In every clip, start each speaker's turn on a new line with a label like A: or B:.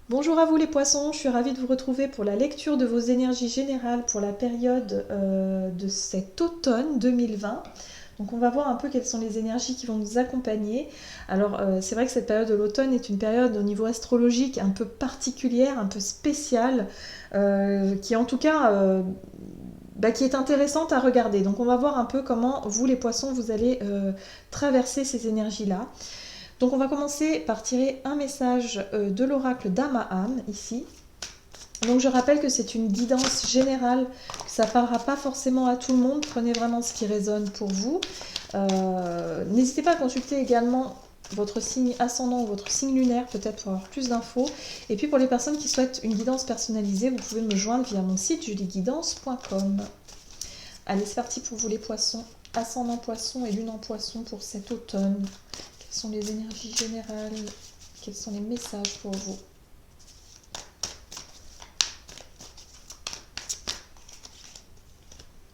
A: Bonjour à vous les poissons, je suis ravie de vous retrouver pour la lecture de vos énergies générales pour la période de cet automne 2020. Donc on va voir un peu quelles sont les énergies qui vont nous accompagner. Alors c'est vrai que cette période de l'automne est une période au niveau astrologique un peu particulière, un peu spéciale, qui en tout cas qui est intéressante à regarder. Donc on va voir un peu comment vous les poissons vous allez traverser ces énergies-là. Donc on va commencer par tirer un message de l'oracle d'Amahan ici. Donc je rappelle que c'est une guidance générale, que ça ne parlera pas forcément à tout le monde, prenez vraiment ce qui résonne pour vous. N'hésitez pas à consulter également votre signe ascendant ou votre signe lunaire, peut-être pour avoir plus d'infos. Et puis pour les personnes qui souhaitent une guidance personnalisée, vous pouvez me joindre via mon site julieguidance.com. Allez, c'est parti pour vous les poissons, ascendant poisson et lune en poisson pour cet automne. Quelles sont les énergies générales? Quels sont les messages pour vous?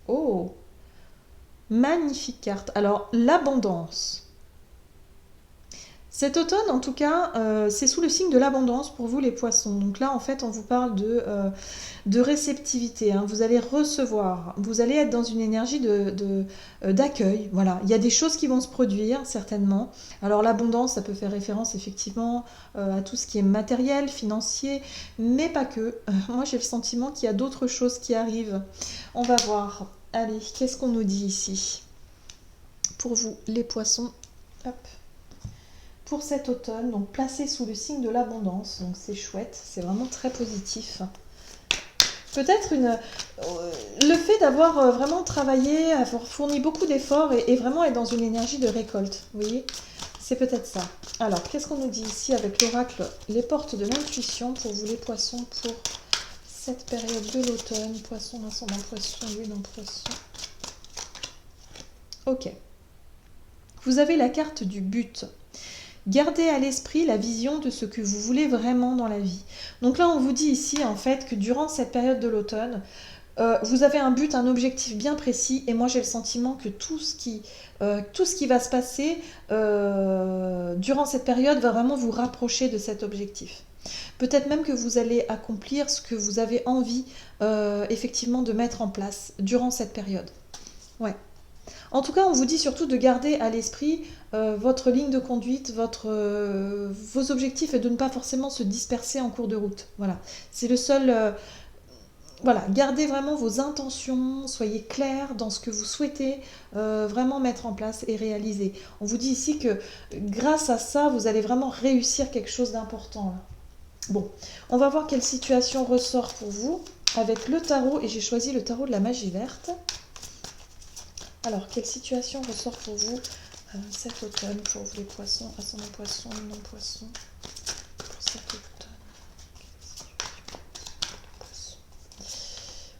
A: Oh, magnifique carte. Alors, l'abondance. Cet automne, en tout cas, c'est sous le signe de l'abondance pour vous les poissons. Donc là, en fait, on vous parle de réceptivité. Hein. Vous allez recevoir, vous allez être dans une énergie d'accueil. Voilà, il y a des choses qui vont se produire, certainement. Alors l'abondance, ça peut faire référence effectivement à tout ce qui est matériel, financier, mais pas que. Moi, j'ai le sentiment qu'il y a d'autres choses qui arrivent. On va voir. Allez, qu'est-ce qu'on nous dit ici pour vous, les poissons? Hop. Pour cet automne, donc placé sous le signe de l'abondance, donc c'est chouette, c'est vraiment très positif. Peut-être le fait d'avoir vraiment travaillé, avoir fourni beaucoup d'efforts et vraiment être dans une énergie de récolte, vous voyez, c'est peut-être ça. Alors, qu'est-ce qu'on nous dit ici avec l'oracle, les portes de l'intuition pour vous les poissons pour cette période de l'automne, poisson, ascendant poisson, lune en poisson. Ok. Vous avez la carte du but. Gardez à l'esprit la vision de ce que vous voulez vraiment dans la vie. Donc là, on vous dit ici, en fait, que durant cette période de l'automne, vous avez un but, un objectif bien précis, et moi j'ai le sentiment que tout ce qui va se passer durant cette période va vraiment vous rapprocher de cet objectif. Peut-être même que vous allez accomplir ce que vous avez envie effectivement de mettre en place durant cette période. Ouais. En tout cas, on vous dit surtout de garder à l'esprit votre ligne de conduite, vos objectifs et de ne pas forcément se disperser en cours de route. Voilà, c'est le seul. Voilà, gardez vraiment vos intentions, soyez clairs dans ce que vous souhaitez vraiment mettre en place et réaliser. On vous dit ici que grâce à ça, vous allez vraiment réussir quelque chose d'important. Bon, on va voir quelle situation ressort pour vous avec le tarot et j'ai choisi le tarot de la magie verte. Alors, quelle situation ressort pour vous cet automne, pour vous les poissons, ascendant poisson, non poisson, pour cet automne?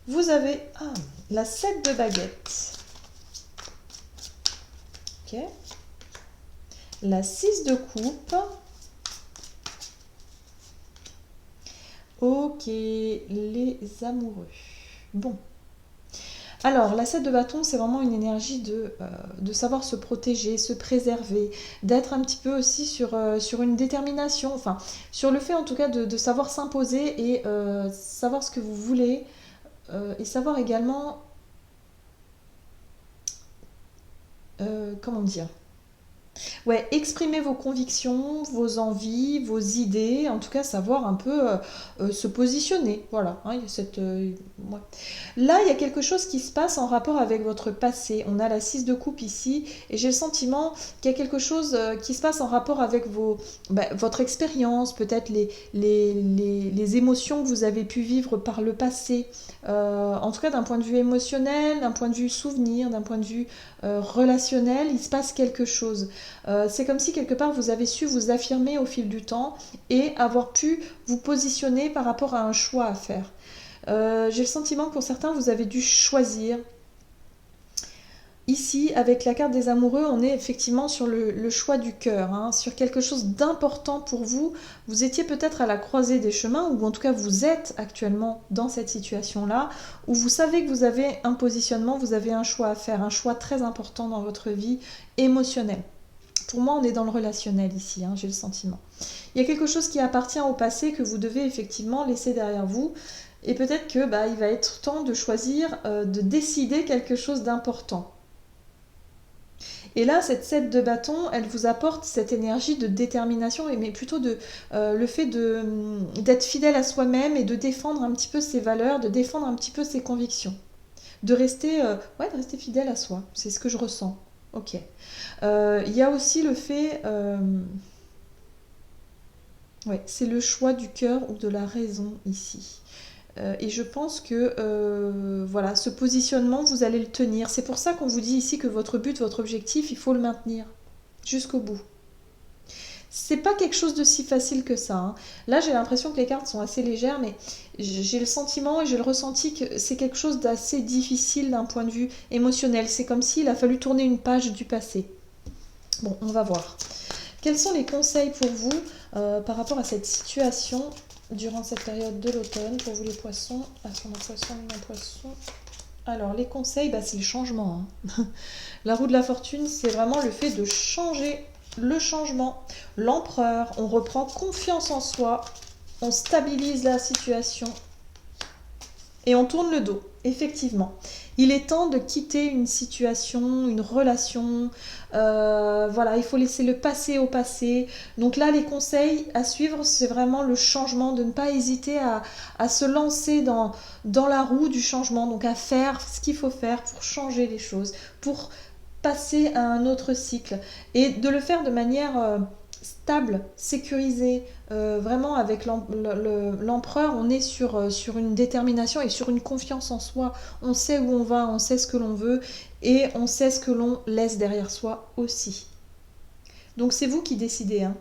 A: Vous avez la 7 de baguettes. Ok. La 6 de coupe. Ok, les amoureux. Bon. Alors, la 7 de bâton, c'est vraiment une énergie de savoir se protéger, se préserver, d'être un petit peu aussi sur une détermination, enfin, sur le fait en tout cas de savoir s'imposer et savoir ce que vous voulez et savoir également, comment dire, ouais, exprimer vos convictions, vos envies, vos idées, en tout cas savoir un peu se positionner. Voilà, hein, il y a ouais. Là, il y a quelque chose qui se passe en rapport avec votre passé. On a la 6 de coupe ici, et j'ai le sentiment qu'il y a quelque chose qui se passe en rapport avec votre expérience, peut-être les émotions que vous avez pu vivre par le passé. En tout cas, d'un point de vue émotionnel, d'un point de vue souvenir, d'un point de vue relationnel, il se passe quelque chose. C'est comme si quelque part vous avez su vous affirmer au fil du temps et avoir pu vous positionner par rapport à un choix à faire. J'ai le sentiment que pour certains vous avez dû choisir. Ici, avec la carte des amoureux, on est effectivement sur le choix du cœur, hein, sur quelque chose d'important pour vous. Vous étiez peut-être à la croisée des chemins, ou en tout cas vous êtes actuellement dans cette situation-là, où vous savez que vous avez un positionnement, vous avez un choix à faire, un choix très important dans votre vie émotionnelle. Pour moi, on est dans le relationnel ici, hein, j'ai le sentiment. Il y a quelque chose qui appartient au passé que vous devez effectivement laisser derrière vous. Et peut-être que il va être temps de choisir, de décider quelque chose d'important. Et là, cette 7 de bâton, elle vous apporte cette énergie de détermination, mais plutôt le fait d'être fidèle à soi-même et de défendre un petit peu ses valeurs, de défendre un petit peu ses convictions. De rester, de rester fidèle à soi. C'est ce que je ressens. Ok. Il y a aussi le fait... c'est le choix du cœur ou de la raison ici. Et je pense que ce positionnement, vous allez le tenir. C'est pour ça qu'on vous dit ici que votre but, votre objectif, il faut le maintenir jusqu'au bout. C'est pas quelque chose de si facile que ça, hein. Là, j'ai l'impression que les cartes sont assez légères, mais j'ai le sentiment et j'ai le ressenti que c'est quelque chose d'assez difficile d'un point de vue émotionnel. C'est comme s'il a fallu tourner une page du passé. Bon, on va voir. Quels sont les conseils pour vous par rapport à cette situation durant cette période de l'automne, pour vous les poissons, ascendant poisson, lumin poisson? Alors, les conseils, c'est le changement, hein. La roue de la fortune, c'est vraiment le fait de changer, le changement. L'empereur, on reprend confiance en soi, on stabilise la situation et on tourne le dos, effectivement. Il est temps de quitter une situation, une relation. Il faut laisser le passé au passé. Donc là, les conseils à suivre, c'est vraiment le changement, de ne pas hésiter à se lancer dans la roue du changement, donc à faire ce qu'il faut faire pour changer les choses, pour passer à un autre cycle et de le faire de manière stable, sécurisée. Vraiment avec l'empereur, on est sur une détermination et sur une confiance en soi. On sait où on va, on sait ce que l'on veut et on sait ce que l'on laisse derrière soi aussi. Donc c'est vous qui décidez, hein.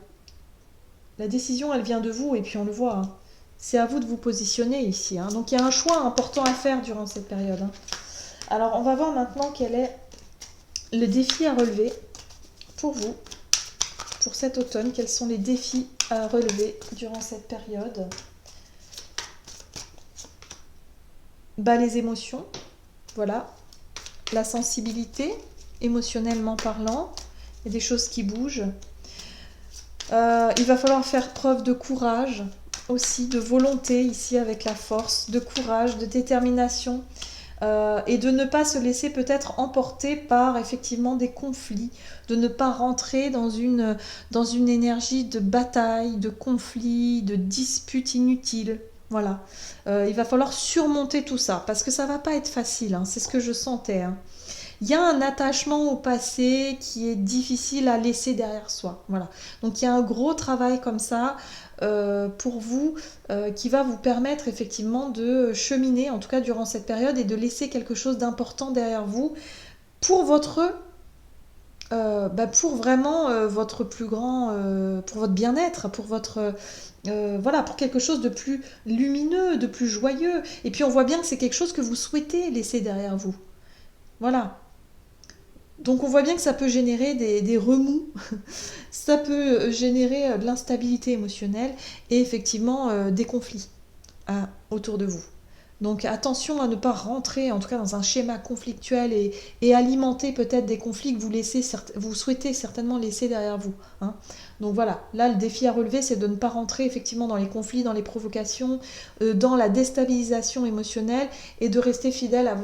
A: La décision, elle vient de vous et puis on le voit, hein. C'est à vous de vous positionner ici, hein. Donc il y a un choix important à faire durant cette période, hein. Alors on va voir maintenant quel est le défi à relever pour vous, pour cet automne. Quels sont les défis à relever durant cette période? Les émotions, voilà. La sensibilité, émotionnellement parlant. Il y a des choses qui bougent. Il va falloir faire preuve de courage, aussi de volonté ici avec la force, de courage, de détermination. Et de ne pas se laisser peut-être emporter par effectivement des conflits, de ne pas rentrer dans une énergie de bataille, de conflit, de dispute inutile. Voilà. Il va falloir surmonter tout ça, parce que ça va pas être facile, hein, c'est ce que je sentais, hein. Il y a un attachement au passé qui est difficile à laisser derrière soi. Voilà. Donc il y a un gros travail comme ça pour vous qui va vous permettre effectivement de cheminer, en tout cas durant cette période, et de laisser quelque chose d'important derrière vous pour pour vraiment votre plus grand, pour votre bien-être, pour votre pour quelque chose de plus lumineux, de plus joyeux. Et puis on voit bien que c'est quelque chose que vous souhaitez laisser derrière vous. Voilà. Donc on voit bien que ça peut générer des remous, ça peut générer de l'instabilité émotionnelle et effectivement des conflits autour de vous. Donc attention à ne pas rentrer en tout cas dans un schéma conflictuel et alimenter peut-être des conflits que vous souhaitez certainement laisser derrière vous, hein. Donc voilà, là le défi à relever, c'est de ne pas rentrer effectivement dans les conflits, dans les provocations, dans la déstabilisation émotionnelle et de rester fidèle à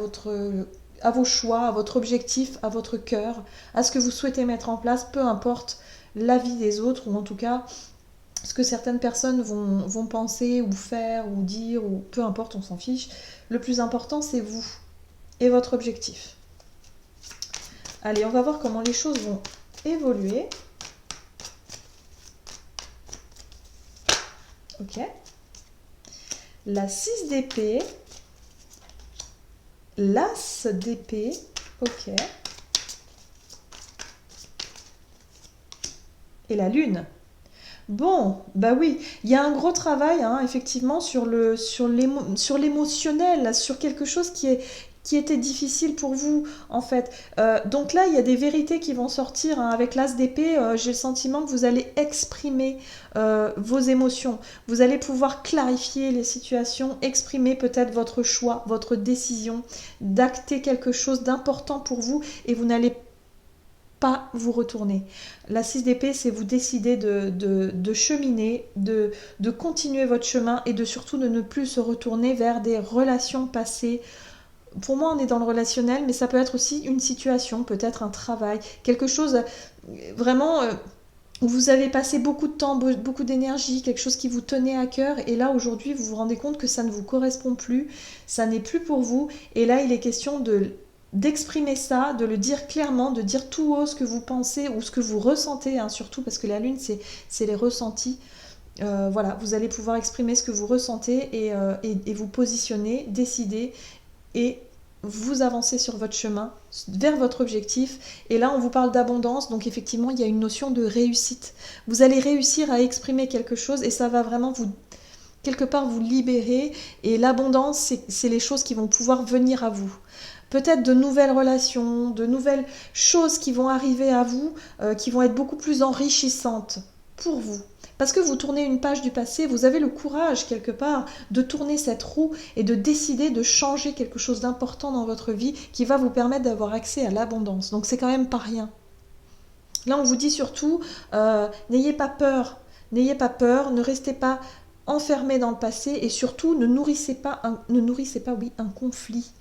A: vos choix, à votre objectif, à votre cœur, à ce que vous souhaitez mettre en place, peu importe l'avis des autres, ou en tout cas ce que certaines personnes vont penser ou faire ou dire, ou peu importe, on s'en fiche. Le plus important, c'est vous et votre objectif. Allez, on va voir comment les choses vont évoluer. Ok. La 6 d'épée. L'as d'épée. Ok. Et la lune. Bon, oui, il y a un gros travail, hein, effectivement, sur l'émotionnel, sur quelque chose qui était difficile pour vous, en fait. Donc là, il y a des vérités qui vont sortir, hein. Avec l'as d'épée, j'ai le sentiment que vous allez exprimer vos émotions. Vous allez pouvoir clarifier les situations, exprimer peut-être votre choix, votre décision, d'acter quelque chose d'important pour vous, et vous n'allez pas vous retourner. La 6 d'épée, c'est vous décider de cheminer, de continuer votre chemin et de surtout de ne plus se retourner vers des relations passées. Pour moi, on est dans le relationnel, mais ça peut être aussi une situation, peut-être un travail, quelque chose vraiment où vous avez passé beaucoup de temps, beaucoup d'énergie, quelque chose qui vous tenait à cœur, et là aujourd'hui vous vous rendez compte que ça ne vous correspond plus, ça n'est plus pour vous, et là il est question d'exprimer ça, de le dire clairement, de dire tout haut ce que vous pensez ou ce que vous ressentez, hein, surtout parce que la lune c'est les ressentis. Voilà, vous allez pouvoir exprimer ce que vous ressentez et vous positionner, décider et vous avancez sur votre chemin vers votre objectif. Et là on vous parle d'abondance, donc effectivement il y a une notion de réussite. Vous allez réussir à exprimer quelque chose et ça va vraiment vous quelque part vous libérer, et l'abondance c'est les choses qui vont pouvoir venir à vous. Peut-être de nouvelles relations, de nouvelles choses qui vont arriver à vous, qui vont être beaucoup plus enrichissantes pour vous. Parce que vous tournez une page du passé, vous avez le courage quelque part de tourner cette roue et de décider de changer quelque chose d'important dans votre vie qui va vous permettre d'avoir accès à l'abondance. Donc c'est quand même pas rien. Là on vous dit surtout, n'ayez pas peur, ne restez pas enfermé dans le passé et surtout ne nourrissez pas un conflit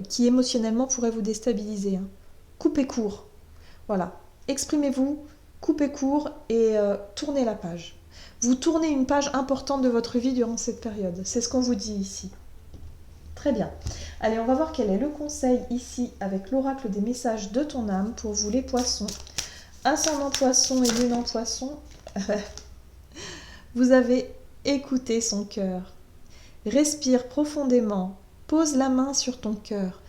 A: qui émotionnellement pourrait vous déstabiliser. Hein. Coupez court. Voilà. Exprimez-vous, coupez court et tournez la page. Vous tournez une page importante de votre vie durant cette période. C'est ce qu'on vous dit ici. Très bien. Allez, on va voir quel est le conseil ici avec l'oracle des messages de ton âme pour vous les poissons. Ascendant poisson et lune en poisson. Vous avez écouté son cœur. Respire profondément. Pose la main sur ton cœur.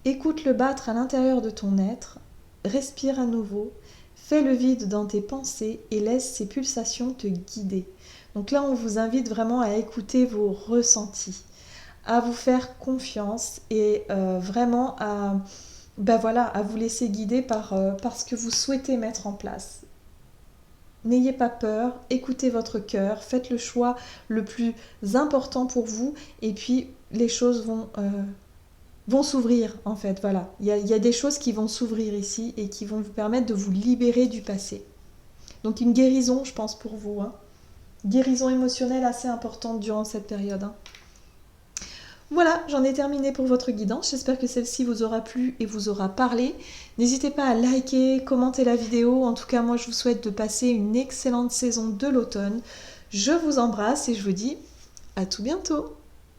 A: Écoute-le battre à l'intérieur de ton être. Respire à nouveau. Fais le vide dans tes pensées et laisse ces pulsations te guider. Donc là, on vous invite vraiment à écouter vos ressentis, à vous faire confiance et vraiment à vous laisser guider par ce que vous souhaitez mettre en place. N'ayez pas peur, écoutez votre cœur, faites le choix le plus important pour vous et puis les choses vont s'ouvrir en fait. Voilà, il y a des choses qui vont s'ouvrir ici et qui vont vous permettre de vous libérer du passé. Donc une guérison, je pense, pour vous. Hein. Guérison émotionnelle assez importante durant cette période. Hein. Voilà, j'en ai terminé pour votre guidance. J'espère que celle-ci vous aura plu et vous aura parlé. N'hésitez pas à liker, commenter la vidéo. En tout cas, moi, je vous souhaite de passer une excellente saison de l'automne. Je vous embrasse et je vous dis à tout bientôt.